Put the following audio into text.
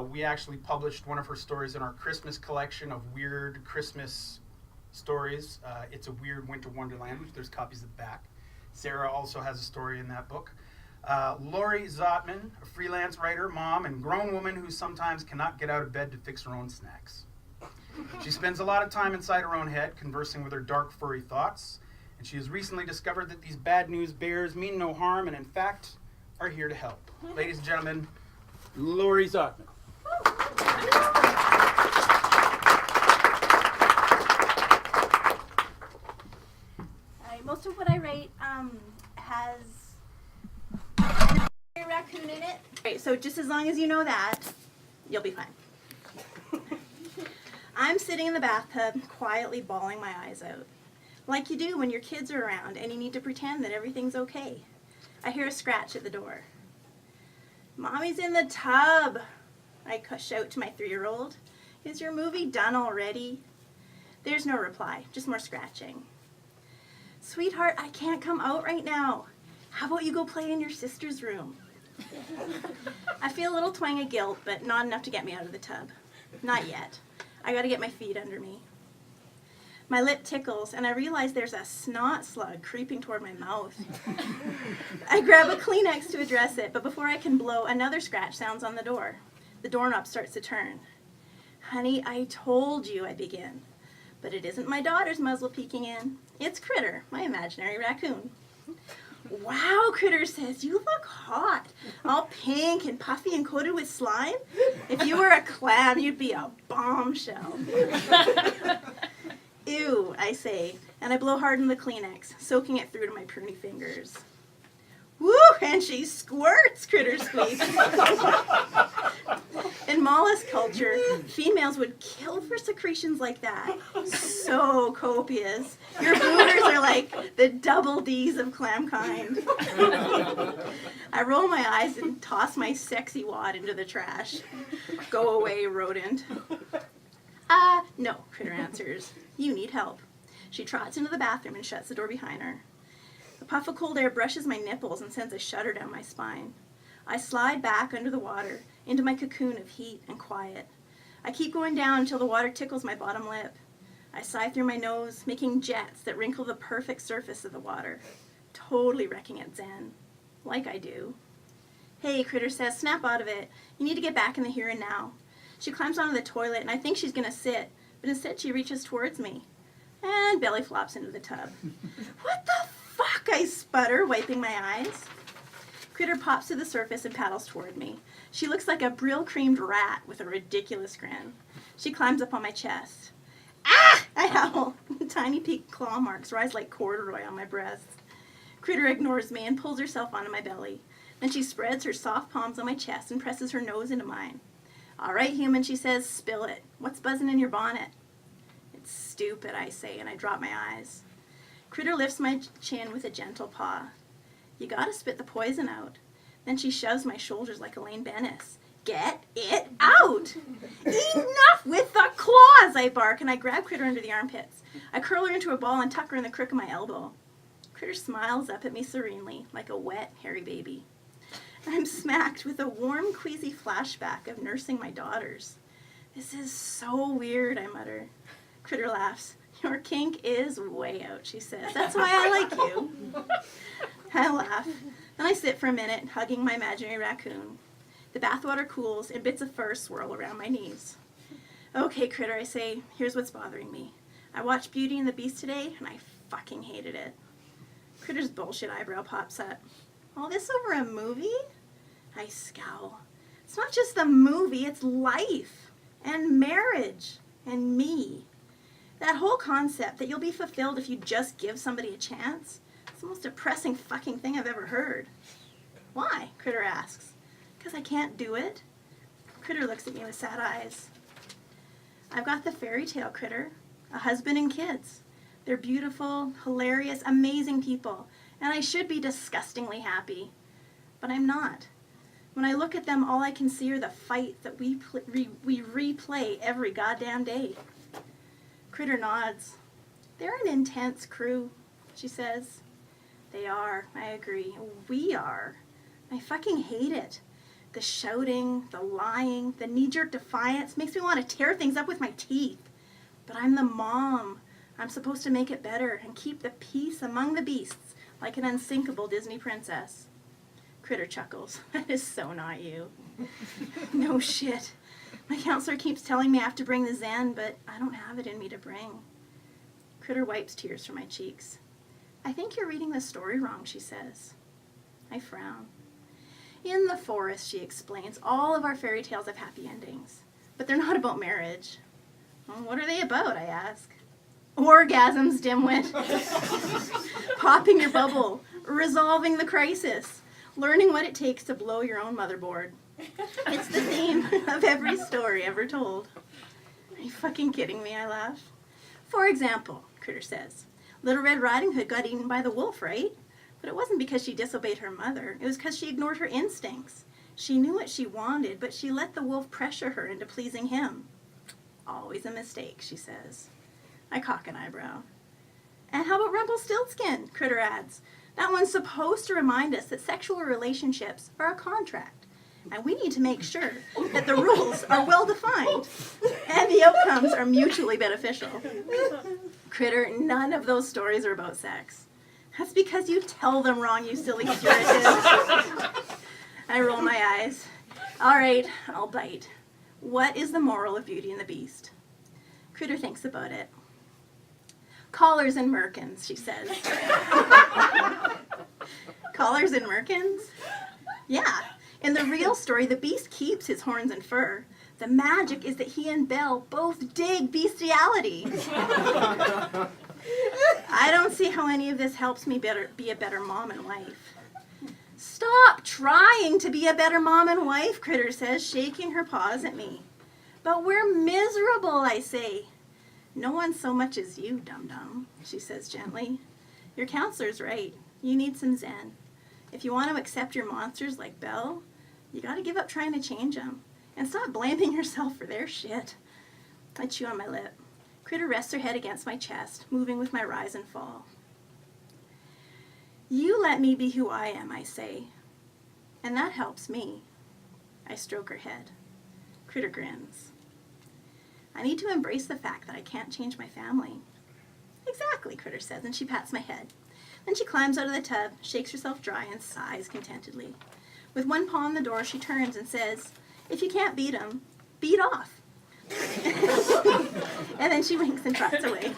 We actually published one of her stories in our Christmas collection of weird Christmas stories. It's a Weird Winter Wonderland, which there's copies at the back. Sarah also has a story in that book. Laurie Zottmann, a freelance writer, mom, and grown woman who sometimes cannot get out of bed to fix her own snacks. She spends a lot of time inside her own head, conversing with her dark, furry thoughts, and she has recently discovered that these bad news bears mean no harm and, in fact, are here to help. Ladies and gentlemen, Laurie Zottmann. Most of what I write has a raccoon in it. Right, so just as long as you know that, you'll be fine. I'm sitting in the bathtub, quietly bawling my eyes out. Like you do when your kids are around and you need to pretend that everything's okay. I hear a scratch at the door. "Mommy's in the tub," I shout to my 3-year-old. "Is your movie done already?" There's no reply, just more scratching. "Sweetheart, I can't come out right now. How about you go play in your sister's room?" I feel a little twang of guilt, but not enough to get me out of the tub. Not yet. I gotta get my feet under me. My lip tickles, and I realize there's a snot slug creeping toward my mouth. I grab a Kleenex to address it, but before I can blow, another scratch sounds on the door. The doorknob starts to turn. "Honey, I told you," I begin. But it isn't my daughter's muzzle peeking in. It's Critter, my imaginary raccoon. "Wow," Critter says, "you look hot. All pink and puffy and coated with slime. If you were a clam, you'd be a bombshell." "Ew," I say, and I blow hard in the Kleenex, soaking it through to my pruny fingers. "Woo, and she squirts," Critter squeaks. In mollusk culture, females would kill for secretions like that. So copious. Your booters are like the double Ds of clam kind. I roll my eyes and toss my sexy wad into the trash. "Go away, rodent." No," Critter answers. "You need help." She trots into the bathroom and shuts the door behind her. A puff of cold air brushes my nipples and sends a shudder down my spine. I slide back under the water, into my cocoon of heat and quiet. I keep going down until the water tickles my bottom lip. I sigh through my nose, making jets that wrinkle the perfect surface of the water, totally wrecking it zen, like I do. "Hey," Critter says, "snap out of it. You need to get back in the here and now." She climbs onto the toilet, and I think she's going to sit, but instead she reaches towards me and belly flops into the tub. "What the fuck?" I sputter, wiping my eyes. Critter pops to the surface and paddles toward me. She looks like a Brill-creamed rat with a ridiculous grin. She climbs up on my chest. "Ah!" I howl. Tiny pink claw marks rise like corduroy on my breast. Critter ignores me and pulls herself onto my belly. Then she spreads her soft palms on my chest and presses her nose into mine. "All right, human," she says, "spill it. What's buzzing in your bonnet?" "It's stupid," I say, and I drop my eyes. Critter lifts my chin with a gentle paw. "You gotta spit the poison out." Then she shoves my shoulders like Elaine Bennis. "Get it out!" "Enough with the claws!" I bark, and I grab Critter under the armpits. I curl her into a ball and tuck her in the crook of my elbow. Critter smiles up at me serenely, like a wet, hairy baby. I'm smacked with a warm, queasy flashback of nursing my daughters. "This is so weird," I mutter. Critter laughs. "Your kink is way out," she says. "That's why I like you." I laugh. Then I sit for a minute, hugging my imaginary raccoon. The bathwater cools, and bits of fur swirl around my knees. "Okay, Critter," I say, "here's what's bothering me. I watched Beauty and the Beast today, and I fucking hated it." Critter's bullshit eyebrow pops up. "All this over a movie?" I scowl. "It's not just the movie, it's life, and marriage, and me. That whole concept that you'll be fulfilled if you just give somebody a chance, it's the most depressing fucking thing I've ever heard." "Why?" Critter asks. "'Cause I can't do it." Critter looks at me with sad eyes. "I've got the fairy tale, Critter. A husband and kids. They're beautiful, hilarious, amazing people, and I should be disgustingly happy. But I'm not. When I look at them, all I can see are the fights that we replay every goddamn day." Critter nods. "They're an intense crew," she says. "They are," I agree. "We are. I fucking hate it. The shouting, the lying, the knee-jerk defiance makes me want to tear things up with my teeth. But I'm the mom. I'm supposed to make it better and keep the peace among the beasts like an unsinkable Disney princess. Critter chuckles. That is so not you. No shit. My counselor keeps telling me I have to bring the Zen, but I don't have it in me to bring. Critter wipes tears from my cheeks. I think you're reading the story wrong, she says. I frown. In the forest, she explains, all of our fairy tales have happy endings, but they're not about marriage. Well, what are they about, I ask. Orgasms, dimwit. Popping your bubble, resolving the crisis, learning what it takes to blow your own motherboard. It's the theme of every story ever told. Are you fucking kidding me, I laugh. For example, Critter says, Little Red Riding Hood got eaten by the wolf, right? But it wasn't because she disobeyed her mother. It was because she ignored her instincts. She knew what she wanted, but she let the wolf pressure her into pleasing him. Always a mistake, she says. I cock an eyebrow. And how about Rumpelstiltskin? Critter adds. That one's supposed to remind us that sexual relationships are a contract. And we need to make sure that the rules are well defined and the outcomes are mutually beneficial. Critter, none of those stories are about sex. That's because you tell them wrong, you silly curative. I roll my eyes. All right, I'll bite. What is the moral of Beauty and the Beast? Critter thinks about it. Collars and merkins, she says. Collars and merkins? Yeah. In the real story, the Beast keeps his horns and fur. The magic is that he and Belle both dig bestiality. I don't see how any of this helps me be a better mom and wife. Stop trying to be a better mom and wife, Critter says, shaking her paws at me. But we're miserable, I say. No one so much as you, dum-dum, she says gently. Your counselor's right. You need some Zen. If you want to accept your monsters like Belle, you got to give up trying to change them. And stop blaming yourself for their shit. I chew on my lip. Critter rests her head against my chest, moving with my rise and fall. You let me be who I am, I say. And that helps me. I stroke her head. Critter grins. I need to embrace the fact that I can't change my family. Exactly, Critter says, and she pats my head. Then she climbs out of the tub, shakes herself dry, and sighs contentedly. With one paw on the door, she turns and says, if you can't beat 'em, beat off. And then she winks and trots away.